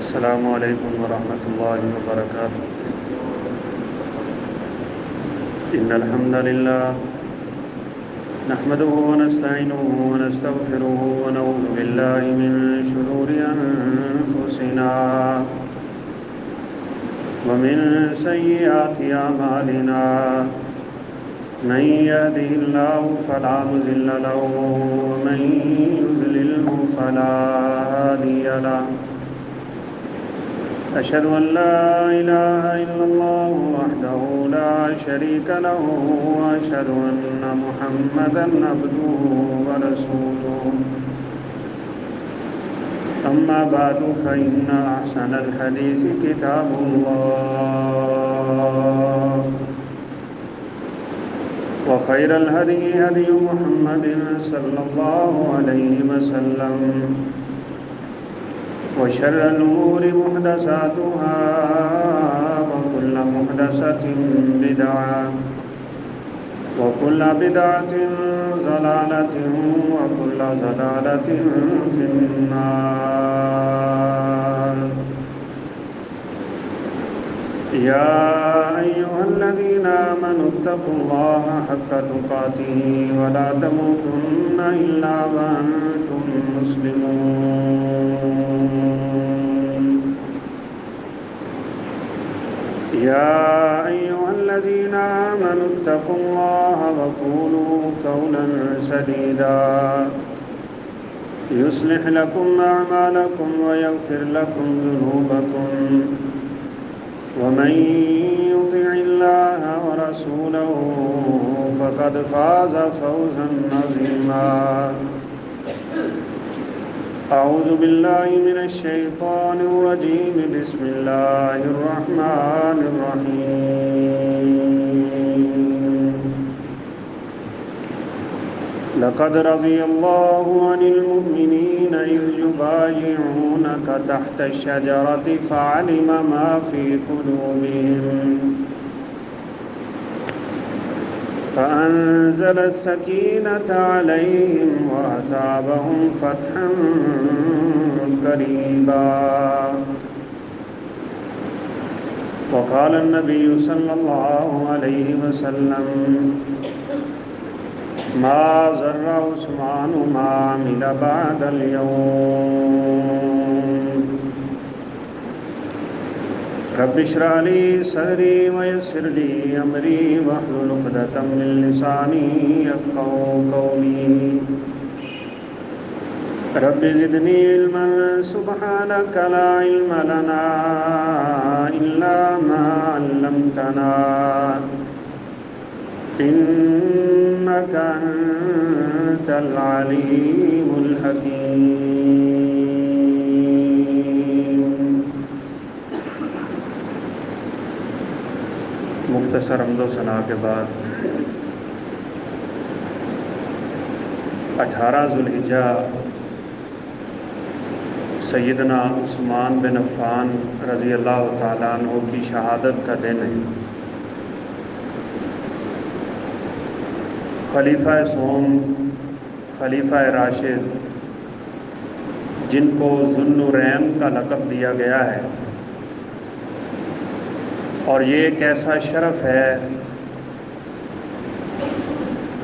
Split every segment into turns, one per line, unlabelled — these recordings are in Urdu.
السلام علیکم ورحمۃ اللہ وبرکاتہ۔ ان الحمد للہ نحمده ونستعینه ونستغفره ونعوذ باللہ من شرور انفسنا ومن سیئات اعمالنا من يهده الله فلا مضل له ومن يضلل فلا هادي له أشهد أن لا إله إلا الله وحده لا شريك له وأشهد أن محمدًا عبده ورسوله أما بعد فإن أحسن الحديث كتاب الله وخير الهدي هدي محمد صلى الله عليه وسلم وشر الأمور محدثاتها وكل محدثة بدعة وكل بدعة ضلالة وكل ضلالة في النار يا أيها الذين آمنوا اتقوا الله حق تقاته ولا تموتن إلا وأنتم مسلمون يا أيها الذين آمنوا اتقوا الله وقولوا قولا سديدا يصلح لكم أعمالكم ويغفر لكم ذنوبكم ومن يطع الله ورسوله فقد فاز فوزا عظيما أعوذ بالله من الشيطان الرجيم بسم الله الرحمن الرحيم لقد رضي الله عن المؤمنين إذ يبايعونك تحت الشجرة فعلم ما في قلوبهم فأنزل السكينة عليهم وأثابهم فتحا قريبا وقال النبي صلى الله عليه وسلم ما ضر عثمان ما عمل بعد اليوم رب اشرح لي صدري ويسر لي أمري واحلل عقدة من لساني يفقهوا قولي رب زدني علما سبحانك لا علم لنا إلا ما علمتنا إنك أنت العليم الحكيم۔ مختصر حمد و ثنا کے بعد 18 ذوالحجہ سیدنا عثمان بن عفان رضی اللہ تعالیٰ عنہ کی شہادت کا دن ہے۔ خلیفہ سوم، خلیفہ راشد، جن کو ذو النورین کا لقب دیا گیا ہے، اور یہ ایک ایسا شرف ہے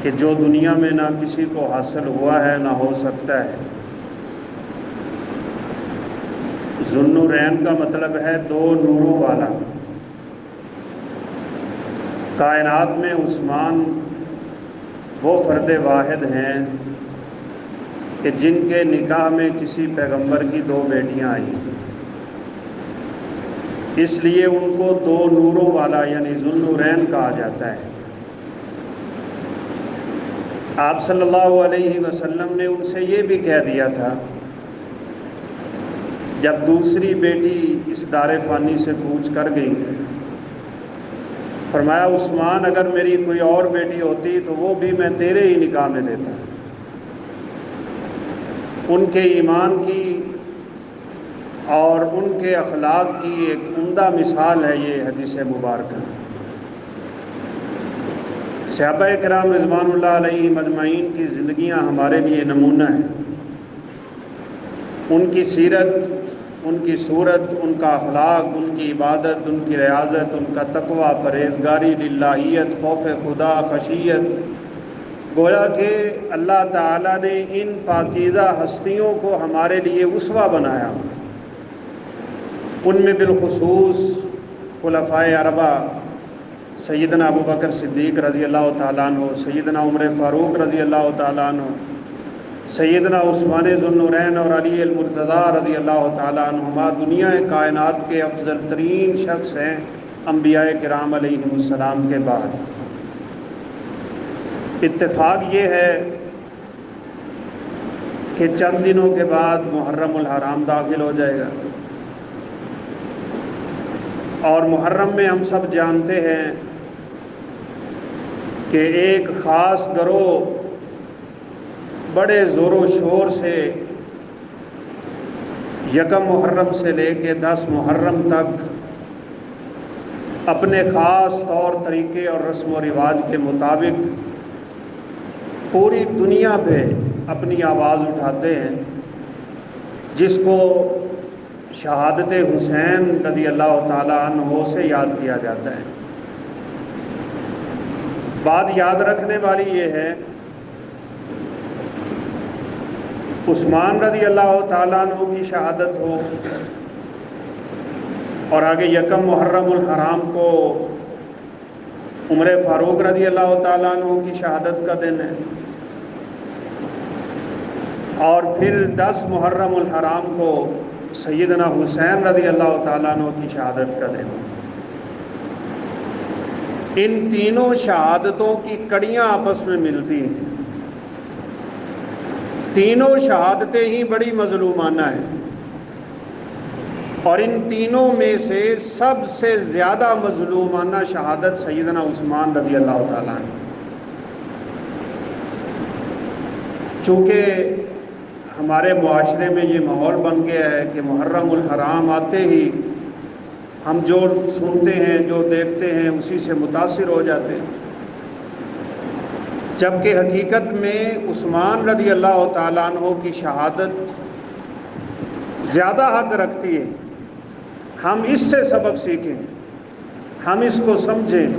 کہ جو دنیا میں نہ کسی کو حاصل ہوا ہے نہ ہو سکتا ہے۔ ذو النورین کا مطلب ہے دو نوروں والا۔ کائنات میں عثمان وہ فرد واحد ہیں کہ جن کے نکاح میں کسی پیغمبر کی 2 بیٹیاں آئیں، اس لیے ان کو 2 نوروں والا یعنی ذو النورین کہا جاتا ہے۔ آپ صلی اللہ علیہ وسلم نے ان سے یہ بھی کہہ دیا تھا جب دوسری بیٹی اس دار فانی سے کوچ کر گئی، فرمایا عثمان اگر میری کوئی اور بیٹی ہوتی تو وہ بھی میں تیرے ہی نکاح میں دیتا۔ ان کے ایمان کی اور ان کے اخلاق کی ایک عمدہ مثال ہے یہ حدیث مبارکہ۔ صحابہ کرام رضوان اللہ علیہم اجمعین کی زندگیاں ہمارے لیے نمونہ ہیں۔ ان کی سیرت ان کی صورت، ان کا اخلاق، ان کی عبادت، ان کی ریاضت، ان کا تقوی، پرہیزگاری، للہیت، خوف خدا، خشیت، گویا کہ اللہ تعالیٰ نے ان پاکیزہ ہستیوں کو ہمارے لیے اسوہ بنایا۔ ان میں بالخصوص خلفائے اربعہ سیدنا ابوبکر صدیق رضی اللہ تعالیٰ عنہ، سیدنا عمر فاروق رضی اللہ تعالیٰ عنہ، سیدنا عثمان ذو النورین اور علی المرتضیٰ رضی اللہ تعالیٰ عنہما دنیا کائنات کے افضل ترین شخص ہیں انبیاء کرام علیہم السلام کے بعد۔ اتفاق یہ ہے کہ چند دنوں کے بعد محرم الحرام داخل ہو جائے گا، اور محرم میں ہم سب جانتے ہیں کہ ایک خاص گروہ بڑے زور و شور سے یکم محرم سے لے کے 10 محرم تک اپنے خاص طور طریقے اور رسم و رواج کے مطابق پوری دنیا پہ اپنی آواز اٹھاتے ہیں، جس کو شہادت حسین رضی اللہ تعالیٰ عنہ سے یاد کیا جاتا ہے۔ بات یاد رکھنے والی یہ ہے، عثمان رضی اللہ تعالیٰ عنہ کی شہادت ہو اور آگے یکم محرم الحرام کو عمر فاروق رضی اللہ تعالیٰ عنہ کی شہادت کا دن ہے، اور پھر 10 محرم الحرام کو سیدنا حسین رضی اللہ تعالیٰ عنہ کی شہادت کا دن ہے۔ ان تینوں شہادتوں کی کڑیاں آپس میں ملتی ہیں، تینوں شہادتیں ہی بڑی مظلومانہ ہیں، اور ان تینوں میں سے سب سے زیادہ مظلومانہ شہادت سیدنا عثمان رضی اللہ تعالیٰ عنہ۔ چونکہ ہمارے معاشرے میں یہ ماحول بن گیا ہے کہ محرم الحرام آتے ہی ہم جو سنتے ہیں، جو دیکھتے ہیں، اسی سے متاثر ہو جاتے ہیں، جبکہ حقیقت میں عثمان رضی اللہ تعالیٰ عنہ کی شہادت زیادہ حق رکھتی ہے۔ ہم اس سے سبق سیکھیں، ہم اس کو سمجھیں،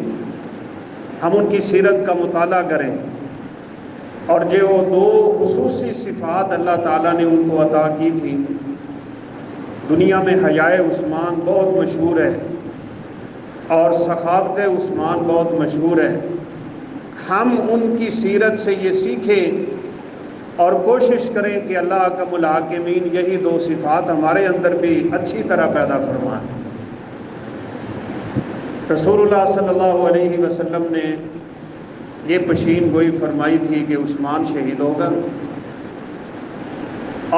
ہم ان کی سیرت کا مطالعہ کریں، اور جو 2 خصوصی صفات اللہ تعالیٰ نے ان کو عطا کی تھی۔ دنیا میں حیائے عثمان بہت مشہور ہے اور سخاوت عثمان بہت مشہور ہے۔ ہم ان کی سیرت سے یہ سیکھیں اور کوشش کریں کہ اللہ اکرم الحاکمین یہی 2 صفات ہمارے اندر بھی اچھی طرح پیدا فرمائیں۔ رسول اللہ صلی اللہ علیہ وسلم نے یہ پیشین گوئی فرمائی تھی کہ عثمان شہید ہوگا،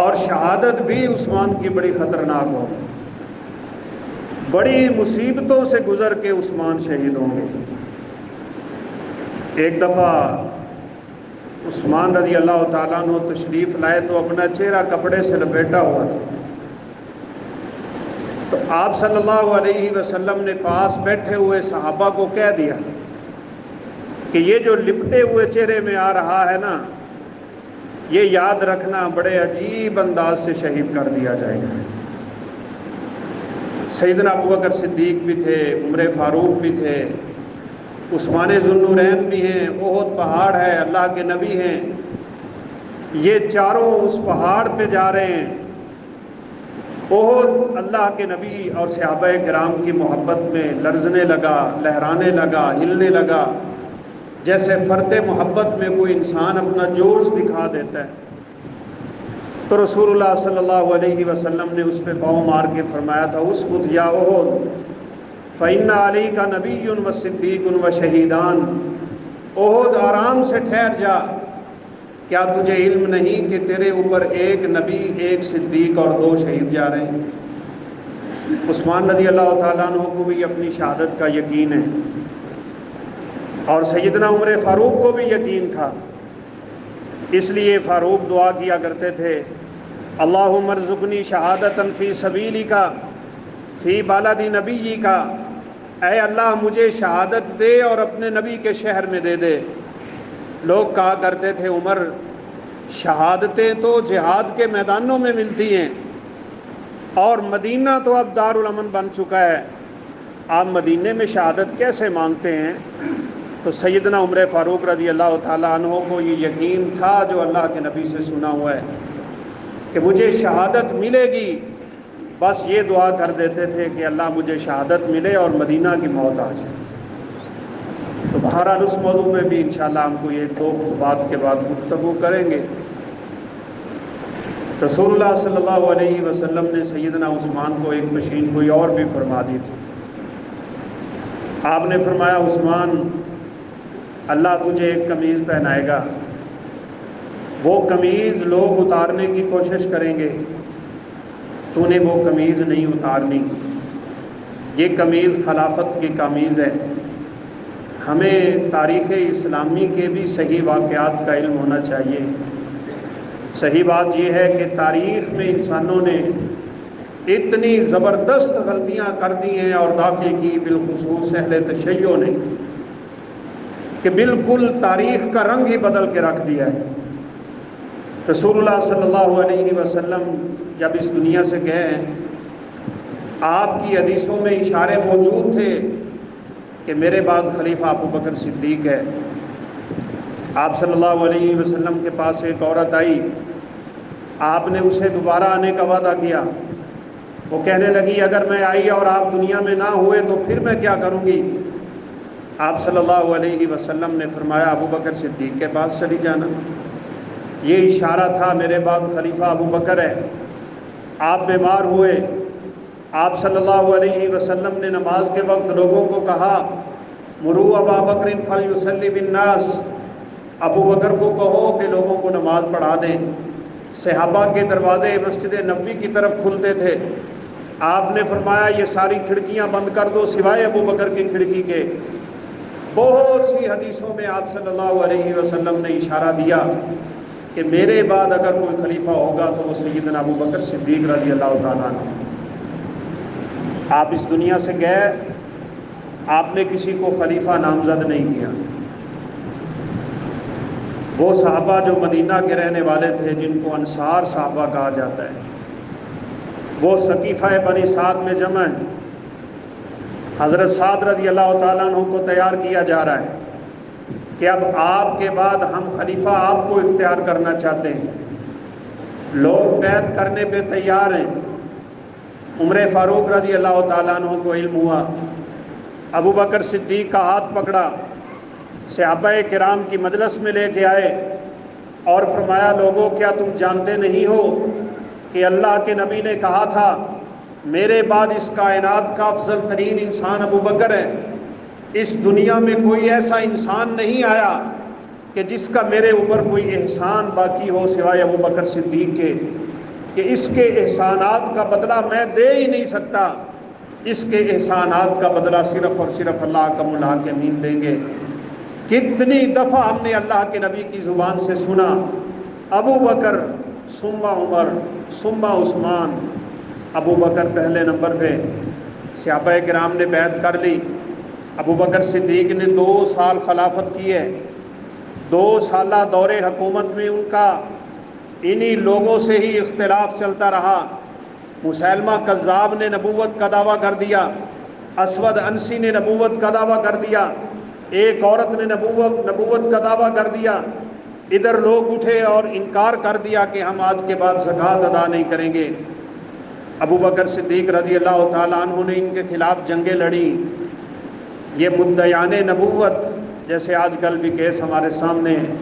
اور شہادت بھی عثمان کی بڑی خطرناک ہوگی، بڑی مصیبتوں سے گزر کے عثمان شہید ہوں گے۔ ایک دفعہ عثمان رضی اللہ تعالیٰ عنہ تشریف لائے تو اپنا چہرہ کپڑے سے لپیٹا ہوا تھا، تو آپ صلی اللہ علیہ وسلم نے پاس بیٹھے ہوئے صحابہ کو کہہ دیا کہ یہ جو لپٹے ہوئے چہرے میں آ رہا ہے نا، یہ یاد رکھنا بڑے عجیب انداز سے شہید کر دیا جائے گا۔ سیدنا ابوبکر صدیق بھی تھے، عمر فاروق بھی تھے، عثمان ذو النورین بھی ہیں، احد پہاڑ ہے، اللہ کے نبی ہیں، یہ چاروں اس پہاڑ پہ جا رہے ہیں۔ احد اللہ کے نبی اور صحابہ کرام کی محبت میں لرزنے لگا، لہرانے لگا، ہلنے لگا، جیسے فرط محبت میں کوئی انسان اپنا جوش دکھا دیتا ہے۔ تو رسول اللہ صلی اللہ علیہ وسلم نے اس پہ پاؤں مار کے فرمایا تھا، اسکت یا احد فإن علیک نبی و صدیق و شہیدان۔ احد آرام سے ٹھہر جا، کیا تجھے علم نہیں کہ تیرے اوپر ایک نبی، ایک صدیق اور 2 شہید جا رہے ہیں۔ عثمان رضی اللہ تعالیٰ عنہ کو بھی اپنی شہادت کا یقین ہے، اور سیدنا عمر فاروق کو بھی یقین تھا، اس لیے فاروق دعا کیا کرتے تھے، اللہم ارزقنی شہادتا فی سبیلک فی بلد نبیک، اے اللہ مجھے شہادت دے اور اپنے نبی کے شہر میں دے دے۔ لوگ کہا کرتے تھے، عمر شہادتیں تو جہاد کے میدانوں میں ملتی ہیں، اور مدینہ تو اب دارالامن بن چکا ہے، آپ مدینے میں شہادت کیسے مانگتے ہیں؟ تو سیدنا عمر فاروق رضی اللہ تعالیٰ عنہ کو یہ یقین تھا جو اللہ کے نبی سے سنا ہوا ہے کہ مجھے شہادت ملے گی، بس یہ دعا کر دیتے تھے کہ اللہ مجھے شہادت ملے اور مدینہ کی موت آ جائے۔ تو بہرحال اس موضوع پہ بھی انشاءاللہ ہم کو یہ دو بات کے بعد گفتگو کریں گے۔ رسول اللہ صلی اللہ علیہ وسلم نے سیدنا عثمان کو ایک مشین کوئی اور بھی فرما دی تھی۔ آپ نے فرمایا عثمان، اللہ تجھے ایک قمیض پہنائے گا، وہ قمیض لوگ اتارنے کی کوشش کریں گے، تو نے وہ قمیض نہیں اتارنی، یہ قمیض خلافت کی قمیض ہے۔ ہمیں تاریخ اسلامی کے بھی صحیح واقعات کا علم ہونا چاہیے۔ صحیح بات یہ ہے کہ تاریخ میں انسانوں نے اتنی زبردست غلطیاں کر دی ہیں اور داخل کی، بالخصوص اہل تشیع نے، کہ بالکل تاریخ کا رنگ ہی بدل کے رکھ دیا ہے۔ رسول اللہ صلی اللہ علیہ وسلم جب اس دنیا سے گئے ہیں، آپ کی حدیثوں میں اشارے موجود تھے کہ میرے بعد خلیفہ ابو بکر صدیق ہے۔ آپ صلی اللہ علیہ وسلم کے پاس ایک عورت آئی، آپ نے اسے دوبارہ آنے کا وعدہ کیا۔ وہ کہنے لگی اگر میں آئی اور آپ دنیا میں نہ ہوئے تو پھر میں کیا کروں گی؟ آپ صلی اللہ علیہ وسلم نے فرمایا ابو بکر صدیق کے پاس چلی جانا۔ یہ اشارہ تھا میرے بعد خلیفہ ابو بکر ہے۔ آپ بیمار ہوئے، آپ صلی اللہ علیہ وسلم نے نماز کے وقت لوگوں کو کہا مروا ابا بکر فلیصلی بالناس، ابو بکر کو کہو کہ لوگوں کو نماز پڑھا دیں۔ صحابہ کے دروازے مسجد نبوی کی طرف کھلتے تھے، آپ نے فرمایا یہ ساری کھڑکیاں بند کر دو سوائے ابو بکر کی کھڑکی کے۔ بہت سی حدیثوں میں آپ صلی اللہ علیہ وسلم نے اشارہ دیا کہ میرے بعد اگر کوئی خلیفہ ہوگا تو وہ سیدنا ابو بکر صدیق رضی اللہ تعالیٰ عنہ۔ آپ اس دنیا سے گئے، آپ نے کسی کو خلیفہ نامزد نہیں کیا۔ وہ صحابہ جو مدینہ کے رہنے والے تھے، جن کو انصار صحابہ کہا جاتا ہے، وہ سقیفہ بنی سعد میں جمع ہیں۔ حضرت سعد رضی اللہ تعالیٰ عنہ کو تیار کیا جا رہا ہے کہ اب آپ کے بعد ہم خلیفہ آپ کو اختیار کرنا چاہتے ہیں۔ لوگ بیعت کرنے پہ تیار ہیں۔ عمر فاروق رضی اللہ تعالیٰ عنہ کو علم ہوا، ابو بکر صدیق کا ہاتھ پکڑا، صحابہ کرام کی مجلس میں لے کے آئے اور فرمایا لوگوں کیا تم جانتے نہیں ہو کہ اللہ کے نبی نے کہا تھا میرے بعد اس کائنات کا افضل ترین انسان ابو بکر ہے، اس دنیا میں کوئی ایسا انسان نہیں آیا کہ جس کا میرے اوپر کوئی احسان باقی ہو سوائے ابو بکر صدیق کے، کہ اس کے احسانات کا بدلہ میں دے ہی نہیں سکتا، اس کے احسانات کا بدلہ صرف اور صرف اللہ کا الحاکمین دیں گے۔ کتنی دفعہ ہم نے اللہ کے نبی کی زبان سے سنا ابو بکر ثم عمر ثم عثمان، ابو بکر پہلے نمبر پہ۔ صحابہ کرام نے بیعت کر لی، ابو بکر صدیق نے 2 سال خلافت کی ہے۔ 2 سالہ دور حکومت میں ان کا انہی لوگوں سے ہی اختلاف چلتا رہا۔ مسیلمہ کذاب نے نبوت کا دعویٰ کر دیا، اسود انسی نے نبوت کا دعویٰ کر دیا، ایک عورت نے نبوت کا دعویٰ کر دیا۔ ادھر لوگ اٹھے اور انکار کر دیا کہ ہم آج کے بعد زکوٰۃ ادا نہیں کریں گے۔ ابو بکر صدیق رضی اللہ تعالیٰ عنہ نے ان کے خلاف جنگیں لڑیں۔ یہ مدعیان نبوت جیسے آج کل بھی کیس ہمارے سامنے ہیں،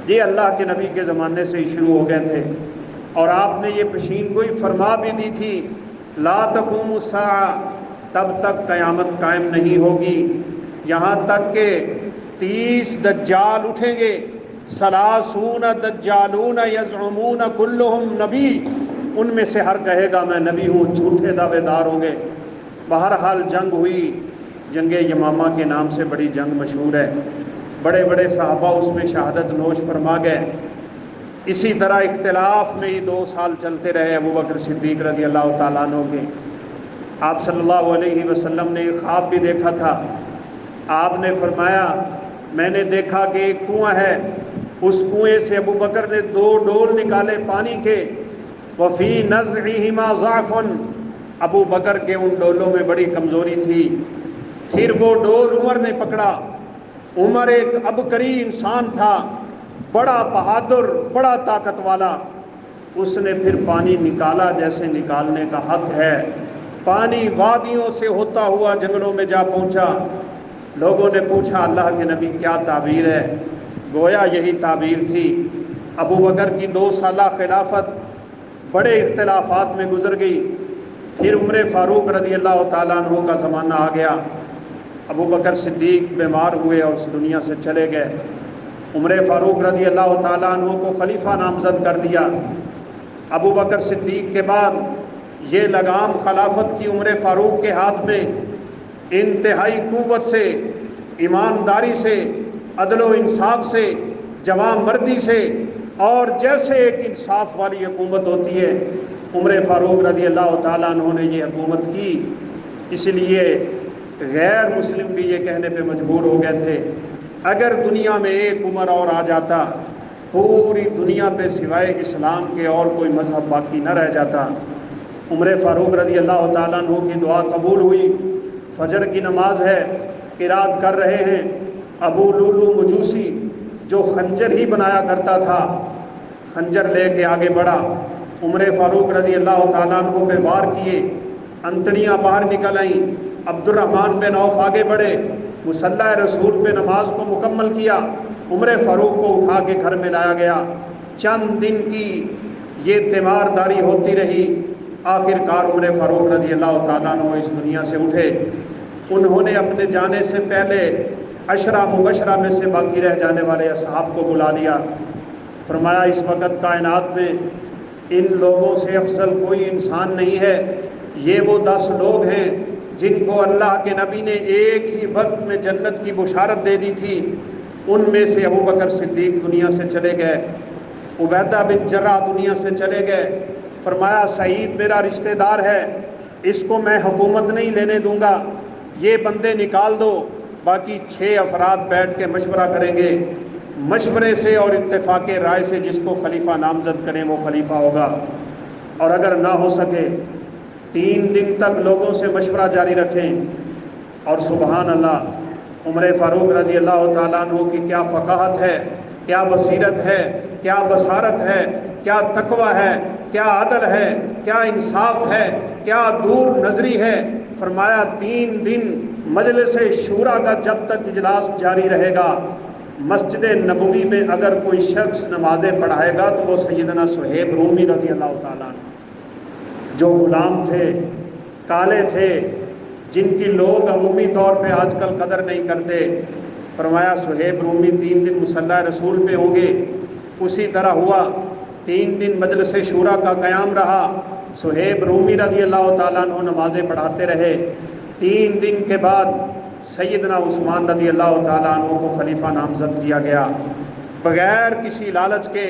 یہ اللہ کے نبی کے زمانے سے ہی شروع ہو گئے تھے، اور آپ نے یہ پیشین گوئی فرما بھی دی تھی لا تقوم الساعہ، تب تک قیامت قائم نہیں ہوگی یہاں تک کہ 30 دجال اٹھیں گے، 30 دجالون یزعمون کلہم نبی، ان میں سے ہر کہے گا میں نبی ہوں، جھوٹے دعوے دار ہوں گے۔ بہرحال جنگ ہوئی، جنگ یمامہ کے نام سے بڑی جنگ مشہور ہے، بڑے بڑے صحابہ اس میں شہادت نوش فرما گئے۔ اسی طرح اختلاف میں ہی 2 سال چلتے رہے ابو بکر صدیق رضی اللہ تعالیٰ عنہ کے۔ آپ صلی اللہ علیہ وسلم نے ایک خواب بھی دیکھا تھا۔ آپ نے فرمایا میں نے دیکھا کہ ایک کنواں ہے، اس کنویں سے ابو بکر نے 2 ڈول نکالے پانی کے، وفی نزعہما ضعف، ابو بکر کے ان ڈولوں میں بڑی کمزوری تھی۔ پھر وہ ڈول عمر نے پکڑا۔ عمر ایک عبقری انسان تھا، بڑا بہادر، بڑا طاقت والا۔ اس نے پھر پانی نکالا جیسے نکالنے کا حق ہے۔ پانی وادیوں سے ہوتا ہوا جنگلوں میں جا پہنچا۔ لوگوں نے پوچھا اللہ کے نبی کیا تعبیر ہے؟ گویا یہی تعبیر تھی۔ ابو بکر کی 2 سالہ خلافت بڑے اختلافات میں گزر گئی۔ پھر عمر فاروق رضی اللہ تعالیٰ عنہ کا زمانہ آ گیا۔ ابو بکر صدیق بیمار ہوئے اور اس دنیا سے چلے گئے۔ عمر فاروق رضی اللہ تعالیٰ عنہ کو خلیفہ نامزد کر دیا۔ ابو بکر صدیق کے بعد یہ لگام خلافت کی عمر فاروق کے ہاتھ میں انتہائی قوت سے، ایمانداری سے، عدل و انصاف سے، جواں مردی سے، اور جیسے ایک انصاف والی حکومت ہوتی ہے عمر فاروق رضی اللہ تعالیٰ عنہ نے یہ حکومت کی۔ اس لیے غیر مسلم بھی یہ کہنے پہ مجبور ہو گئے تھے اگر دنیا میں ایک عمر اور آ جاتا پوری دنیا پہ سوائے اسلام کے اور کوئی مذہب باقی نہ رہ جاتا۔ عمر فاروق رضی اللہ تعالیٰ عنہ کی دعا قبول ہوئی۔ فجر کی نماز ہے، قرات کر رہے ہیں۔ ابو لولو مجوسی جو خنجر ہی بنایا کرتا تھا، خنجر لے کے آگے بڑھا، عمر فاروق رضی اللہ تعالیٰ عنہ پہ وار کیے، انتڑیاں باہر نکل آئیں۔ عبد الرحمن بن عوف آگے بڑھے، مصلی رسول پہ نماز کو مکمل کیا۔ عمر فاروق کو اٹھا کے گھر میں لایا گیا۔ چند دن کی یہ تیمارداری ہوتی رہی۔ آخر کار عمر فاروق رضی اللہ تعالیٰ عنہ اس دنیا سے اٹھے۔ انہوں نے اپنے جانے سے پہلے عشرہ مبشرہ میں سے باقی رہ جانے والے اصحاب کو بلا لیا۔ فرمایا اس وقت کائنات میں ان لوگوں سے افضل کوئی انسان نہیں ہے۔ یہ وہ 10 لوگ ہیں جن کو اللہ کے نبی نے ایک ہی وقت میں جنت کی بشارت دے دی تھی۔ ان میں سے ابو بکر صدیق دنیا سے چلے گئے، عبیدہ بن جرح دنیا سے چلے گئے۔ فرمایا سعید میرا رشتہ دار ہے، اس کو میں حکومت نہیں لینے دوں گا، یہ بندے نکال دو۔ باقی 6 افراد بیٹھ کے مشورہ کریں گے، مشورے سے اور اتفاق رائے سے جس کو خلیفہ نامزد کریں وہ خلیفہ ہوگا۔ اور اگر نہ ہو سکے 3 دن تک لوگوں سے مشورہ جاری رکھیں۔ اور سبحان اللہ، عمر فاروق رضی اللہ تعالیٰ عنہ کی کیا فقاہت ہے، کیا بصیرت ہے، کیا بصارت ہے، کیا تقوی ہے، کیا عدل ہے، کیا انصاف ہے، کیا دور نظری ہے۔ فرمایا 3 دن مجلس شورا کا جب تک اجلاس جاری رہے گا، مسجد نبوی میں اگر کوئی شخص نمازیں پڑھائے گا تو وہ سیدنا صہیب رومی رضی اللہ تعالیٰ عنہ، جو غلام تھے، کالے تھے، جن کی لوگ عمومی طور پہ آج کل قدر نہیں کرتے۔ فرمایا صہیب رومی 3 دن مصلی رسول پہ ہوں گے۔ اسی طرح ہوا، 3 دن مجلس شورا کا قیام رہا۔ صہیب رومی رضی اللہ تعالیٰ عنہ نمازیں پڑھاتے رہے۔ 3 دن کے بعد سیدنا عثمان رضی اللہ تعالیٰ عنہ کو خلیفہ نامزد کیا گیا، بغیر کسی لالچ کے،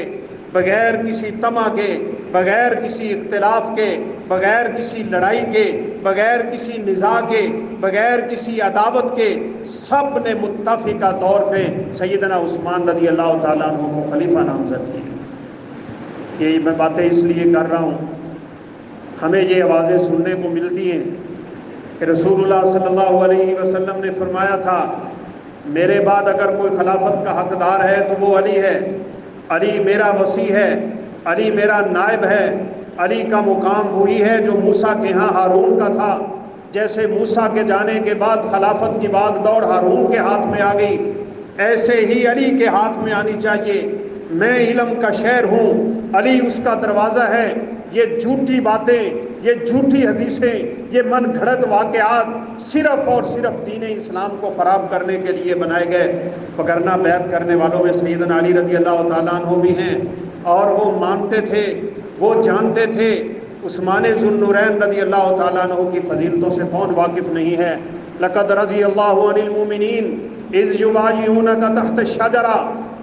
بغیر کسی طمع کے، بغیر کسی اختلاف کے، بغیر کسی لڑائی کے، بغیر کسی نزاع کے، بغیر کسی عداوت کے، سب نے متفقہ طور پہ سیدنا عثمان رضی اللہ تعالیٰ عنہ کو خلیفہ نامزد کیا۔ یہ میں باتیں اس لیے کر رہا ہوں، ہمیں یہ آوازیں سننے کو ملتی ہیں کہ رسول اللہ صلی اللہ علیہ وسلم نے فرمایا تھا میرے بعد اگر کوئی خلافت کا حقدار ہے تو وہ علی ہے، علی میرا وصی ہے، علی میرا نائب ہے، علی کا مقام وہی ہے جو موسیٰ کے ہاں ہارون کا تھا۔ جیسے موسیٰ کے جانے کے بعد خلافت کی باغ دوڑ ہارون کے ہاتھ میں آ گئی، ایسے ہی علی کے ہاتھ میں آنی چاہیے۔ میں علم کا شہر ہوں، علی اس کا دروازہ ہے۔ یہ جھوٹی باتیں، یہ جھوٹی حدیثیں، یہ من گھڑت واقعات صرف اور صرف دین اسلام کو خراب کرنے کے لیے بنائے گئے۔ وگرنہ بیعت کرنے والوں میں سیدنا علی رضی اللہ تعالیٰ عنہ بھی ہیں، اور وہ مانتے تھے، وہ جانتے تھے۔ عثمان ذو النورین رضی اللہ تعالیٰ عنہ کی فضیلتوں سے کون واقف نہیں ہے؟ لقد رضی اللہ عن المؤمنین اذ یبایعونک تحت الشجرہ۔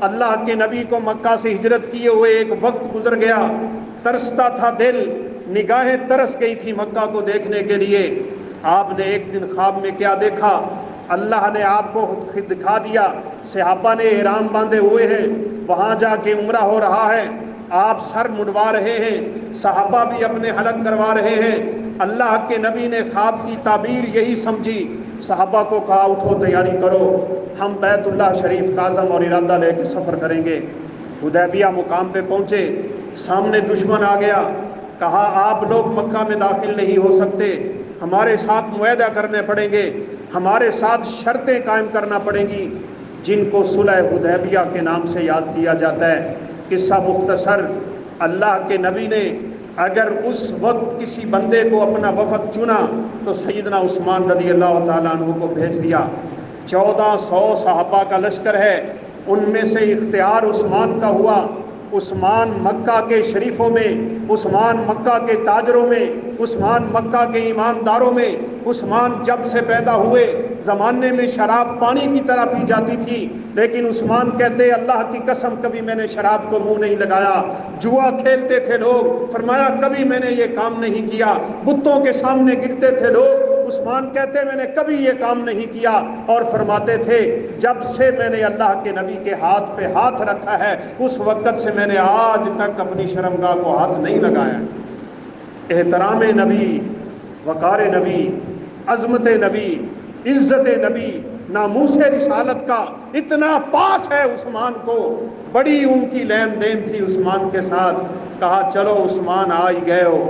اللہ کے نبی کو مکہ سے ہجرت کیے ہوئے ایک وقت گزر گیا، ترستا تھا دل، نگاہیں ترس گئی تھی مکہ کو دیکھنے کے لیے۔ آپ نے ایک دن خواب میں کیا دیکھا؟ اللہ نے آپ کو دکھا دیا، صحابہ نے احرام باندھے ہوئے ہیں، وہاں جا کے عمرہ ہو رہا ہے، آپ سر مڑوا رہے ہیں، صحابہ بھی اپنے حلق کروا رہے ہیں۔ اللہ کے نبی نے خواب کی تعبیر یہی سمجھی، صحابہ کو کہا اٹھو تیاری کرو، ہم بیت اللہ شریف کا عزم اور ارادہ لے کے سفر کریں گے۔ حدیبیہ مقام پہ پہنچے، سامنے دشمن آ گیا، کہا آپ لوگ مکہ میں داخل نہیں ہو سکتے، ہمارے ساتھ معاہدہ کرنے پڑیں گے، ہمارے ساتھ شرطیں قائم کرنا پڑیں گی، جن کو صلح حدیبیہ کے نام سے یاد کیا جاتا ہے۔ قصہ مختصر، اللہ کے نبی نے اگر اس وقت کسی بندے کو اپنا وفد چنا تو سیدنا عثمان رضی اللہ تعالیٰ عنہ کو بھیج دیا۔ 1400 صحابہ کا لشکر ہے، ان میں سے اختیار عثمان کا ہوا۔ عثمان مکہ کے شریفوں میں، عثمان مکہ کے تاجروں میں، عثمان مکہ کے ایمانداروں میں، عثمان جب سے پیدا ہوئے زمانے میں شراب پانی کی طرح پی جاتی تھی، لیکن عثمان کہتے اللہ کی قسم کبھی میں نے شراب کو منہ نہیں لگایا۔ جوا کھیلتے تھے لوگ، فرمایا کبھی میں نے یہ کام نہیں کیا۔ بتوں کے سامنے گرتے تھے لوگ، عثمان کہتے میں نے کبھی یہ کام نہیں کیا، اور فرماتے تھے جب سے میں نے اللہ کے نبی کے ہاتھ پہ ہاتھ رکھا ہے اس وقت سے میں نے آج تک اپنی شرمگاہ کو ہاتھ نہیں لگایا۔ احترام نبی، وقار نبی، عظمت نبی، عزت نبی، ناموس رسالت کا اتنا پاس ہے عثمان کو، بڑی ان کی لین دین تھی عثمان کے ساتھ۔ کہا چلو عثمان آ ہی گئے ہو،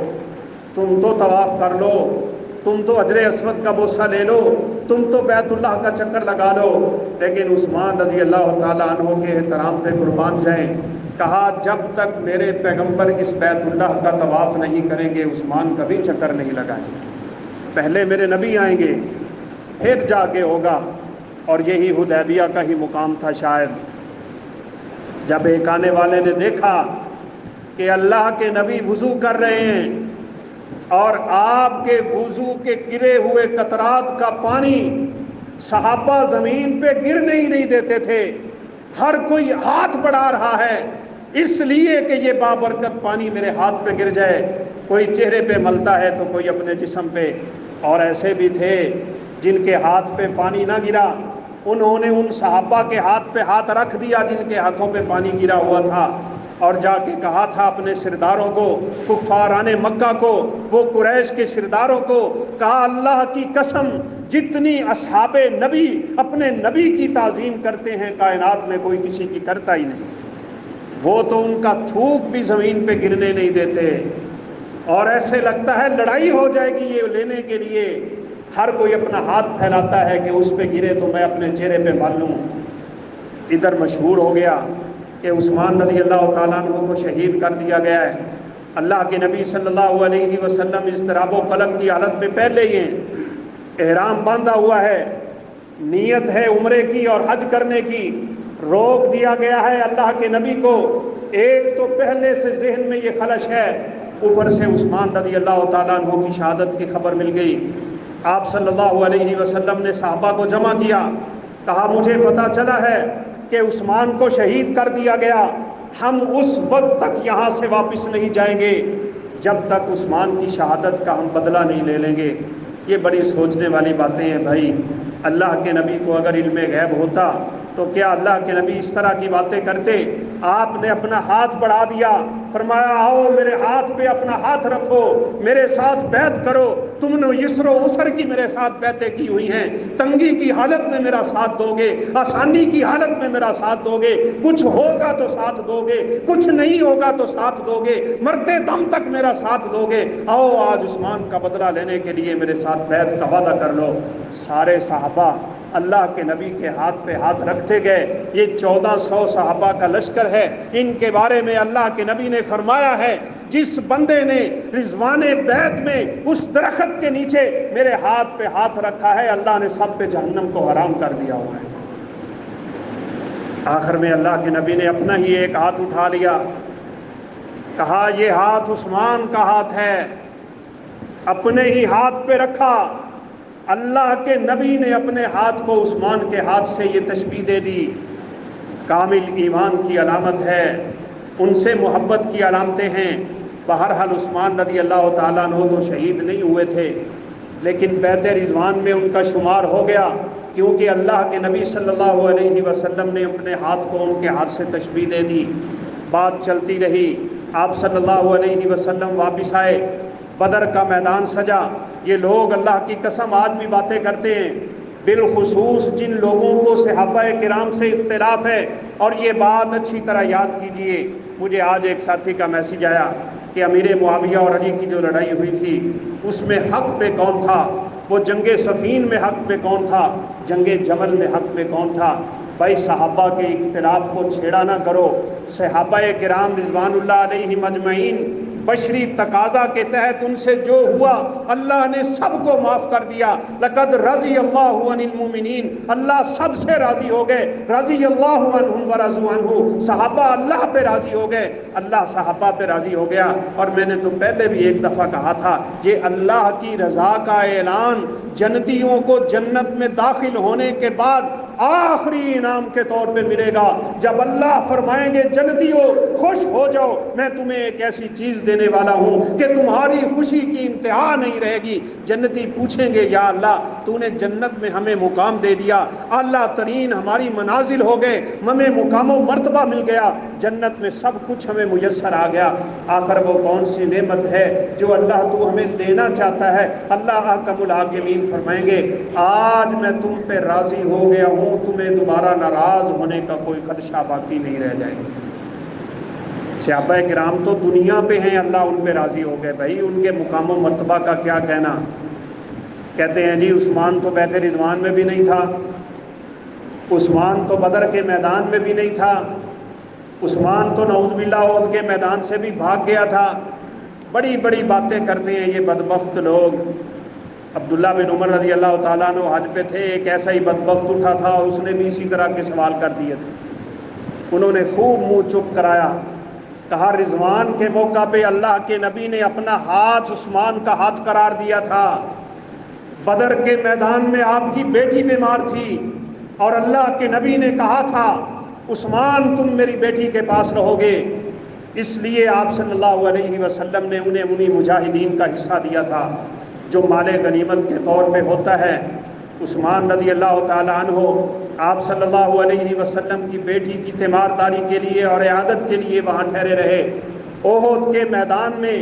تم تو طواف کر لو، تم تو حجر اسود کا بوسہ لے لو، تم تو بیت اللہ کا چکر لگا لو۔ لیکن عثمان رضی اللہ تعالیٰ عنہ کے احترام پہ قربان جائیں، کہا جب تک میرے پیغمبر اس بیت اللہ کا طواف نہیں کریں گے عثمان کبھی چکر نہیں لگائیں گے، پہلے میرے نبی آئیں گے پھر جا کے ہوگا۔ اور یہی حدیبیہ کا ہی مقام تھا شاید، جب ایک آنے والے نے دیکھا کہ اللہ کے نبی وضو کر رہے ہیں اور آپ کے وضو کے گرے ہوئے قطرات کا پانی صحابہ زمین پہ گرنے ہی نہیں دیتے تھے، ہر کوئی ہاتھ بڑھا رہا ہے اس لیے کہ یہ بابرکت پانی میرے ہاتھ پہ گر جائے، کوئی چہرے پہ ملتا ہے تو کوئی اپنے جسم پہ، اور ایسے بھی تھے جن کے ہاتھ پہ پانی نہ گرا، انہوں نے ان صحابہ کے ہاتھ پہ ہاتھ رکھ دیا جن کے ہاتھوں پہ پانی گرا ہوا تھا، اور جا کے کہا تھا اپنے سرداروں کو، کفاران مکہ کو، وہ قریش کے سرداروں کو، کہا اللہ کی قسم جتنی اصحاب نبی اپنے نبی کی تعظیم کرتے ہیں کائنات میں کوئی کسی کی کرتا ہی نہیں، وہ تو ان کا تھوک بھی زمین پہ گرنے نہیں دیتے، اور ایسے لگتا ہے لڑائی ہو جائے گی یہ لینے کے لیے، ہر کوئی اپنا ہاتھ پھیلاتا ہے کہ اس پہ گرے تو میں اپنے چہرے پہ مال لوں۔ ادھر مشہور ہو گیا کہ عثمان رضی اللہ تعالیٰ عنہ کو شہید کر دیا گیا ہے۔ اللہ کے نبی صلی اللہ علیہ وسلم اضطراب و قلق کی حالت میں پہلے ہی ہیں، احرام باندھا ہوا ہے، نیت ہے عمرے کی اور حج کرنے کی، روک دیا گیا ہے اللہ کے نبی کو۔ ایک تو پہلے سے ذہن میں یہ خلش ہے، اوپر سے عثمان رضی اللہ تعالیٰ عنہ کی شہادت کی خبر مل گئی۔ آپ صلی اللہ علیہ وسلم نے صحابہ کو جمع کیا، کہا مجھے پتہ چلا ہے کہ عثمان کو شہید کر دیا گیا، ہم اس وقت تک یہاں سے واپس نہیں جائیں گے جب تک عثمان کی شہادت کا ہم بدلہ نہیں لے لیں گے۔ یہ بڑی سوچنے والی باتیں ہیں بھائی، اللہ کے نبی کو اگر علم غیب ہوتا تو کیا اللہ کے نبی اس طرح کی باتیں کرتے؟ آپ نے اپنا ہاتھ بڑھا دیا، فرمایا آؤ میرے ہاتھ پہ اپنا ہاتھ رکھو، میرے ساتھ بیعت کرو، تم نے یسر و عسر کی میرے ساتھ بیعتیں کی ہوئی ہیں، تنگی کی حالت میں میرا ساتھ دو گے، آسانی کی حالت میں میرا ساتھ دو گے، کچھ ہوگا تو ساتھ دو گے، کچھ نہیں ہوگا تو ساتھ دو گے، مرتے دم تک میرا ساتھ دو گے، آؤ آج عثمان کا بدلہ لینے کے لیے میرے ساتھ بیعت کا وعدہ کر لو۔ سارے صحابہ اللہ کے نبی کے ہاتھ پہ ہاتھ رکھتے گئے۔ یہ 1400 صحابہ کا لشکر ہے، ان کے بارے میں اللہ کے نبی نے فرمایا ہے جس بندے نے رضوان بیعت میں اس درخت کے نیچے میرے ہاتھ پہ ہاتھ رکھا ہے اللہ نے سب پہ جہنم کو حرام کر دیا ہوا ہے۔ آخر میں اللہ کے نبی نے اپنا ہی ایک ہاتھ اٹھا لیا، کہا یہ ہاتھ عثمان کا ہاتھ ہے، اپنے ہی ہاتھ پہ رکھا۔ اللہ کے نبی نے اپنے ہاتھ کو عثمان کے ہاتھ سے یہ تشبیہ دے دی، کامل ایمان کی علامت ہے، ان سے محبت کی علامتیں ہیں۔ بہرحال عثمان رضی اللہ تعالیٰ عنہ تو شہید نہیں ہوئے تھے، لیکن بیعت رضوان میں ان کا شمار ہو گیا، کیونکہ اللہ کے نبی صلی اللہ علیہ وسلم نے اپنے ہاتھ کو ان کے ہاتھ سے تشبیہ دے دی۔ بات چلتی رہی، آپ صلی اللہ علیہ وسلم واپس آئے، بدر کا میدان سجا۔ یہ لوگ اللہ کی قسم آج بھی باتیں کرتے ہیں، بالخصوص جن لوگوں کو صحابہ کرام سے اختلاف ہے، اور یہ بات اچھی طرح یاد کیجئے۔ مجھے آج ایک ساتھی کا میسج آیا کہ امیر معاویہ اور علی کی جو لڑائی ہوئی تھی اس میں حق پہ کون تھا؟ وہ جنگ صفین میں حق پہ کون تھا؟ جنگ جمل میں حق پہ کون تھا؟ بھائی صحابہ کے اختلاف کو چھیڑا نہ کرو۔ صحابہ کرام رضوان اللہ علیہم اجمعین بشری تقاضا کے تحت ان سے جو ہوا اللہ نے سب کو معاف کر دیا۔ لقد رضی اللہ عن المؤمنین، اللہ سب سے راضی ہو گئے۔ رضی اللہ عنہم ورضوا عنہ، صحابہ اللہ پہ راضی ہو گئے، اللہ صحابہ پہ راضی ہو گیا۔ اور میں نے تو پہلے بھی ایک دفعہ کہا تھا، یہ اللہ کی رضا کا اعلان جنتیوں کو جنت میں داخل ہونے کے بعد آخری انعام کے طور پہ ملے گا، جب اللہ فرمائیں گے جنتیوں خوش ہو جاؤ، میں تمہیں ایک ایسی چیز دینے والا ہوں کہ تمہاری خوشی کی انتہا نہیں رہے گی۔ جنتی پوچھیں گے یا اللہ تو نے جنت میں ہمیں مقام دے دیا، اعلیٰ ترین ہماری منازل ہو گئے، ہمیں مقام و مرتبہ مل گیا، جنت میں سب کچھ ہمیں میسر آ گیا، آخر وہ کون سی نعمت ہے جو اللہ تو ہمیں دینا چاہتا ہے؟ اللہ احکم الحاکمین فرمائیں گے آج میں تم پہ راضی ہو گیا ہوں، تمہیں دوبارہ ناراض ہونے کا کوئی خدشہ باقی نہیں رہ جائے گا۔ صحابہ کرام تو دنیا پہ ہیں، اللہ ان پہ راضی ہو گئے، بھائی ان کے مقام و مرتبہ کا کیا کہنا؟ کہتے ہیں جی عثمان تو بیعت رضوان میں بھی نہیں تھا، عثمان تو بدر کے میدان میں بھی نہیں تھا، عثمان تو نعوذ باللہ احد کے میدان سے بھی بھاگ گیا تھا۔ بڑی بڑی باتیں کرتے ہیں یہ بدبخت لوگ۔ عبداللہ بن عمر رضی اللہ تعالیٰ عنہ حج پہ تھے، ایک ایسا ہی بدبخت اٹھا تھا اور اس نے بھی اسی طرح کے سوال کر دیے تھے، انہوں نے خوب منہ چپ کرایا، کہا رضوان کے موقع پہ اللہ کے نبی نے اپنا ہاتھ عثمان کا ہاتھ قرار دیا تھا، بدر کے میدان میں آپ کی بیٹی بیمار تھی اور اللہ کے نبی نے کہا تھا عثمان تم میری بیٹی کے پاس رہو گے، اس لیے آپ صلی اللہ علیہ وسلم نے انہیں مجاہدین کا حصہ دیا تھا جو مال غنیمت کے طور پہ ہوتا ہے۔ عثمان رضی اللہ تعالیٰ عنہ آپ صلی اللہ علیہ وسلم کی بیٹی کی تیمارداری کے لیے اور عیادت کے لیے وہاں ٹھہرے رہے۔ احد کے میدان میں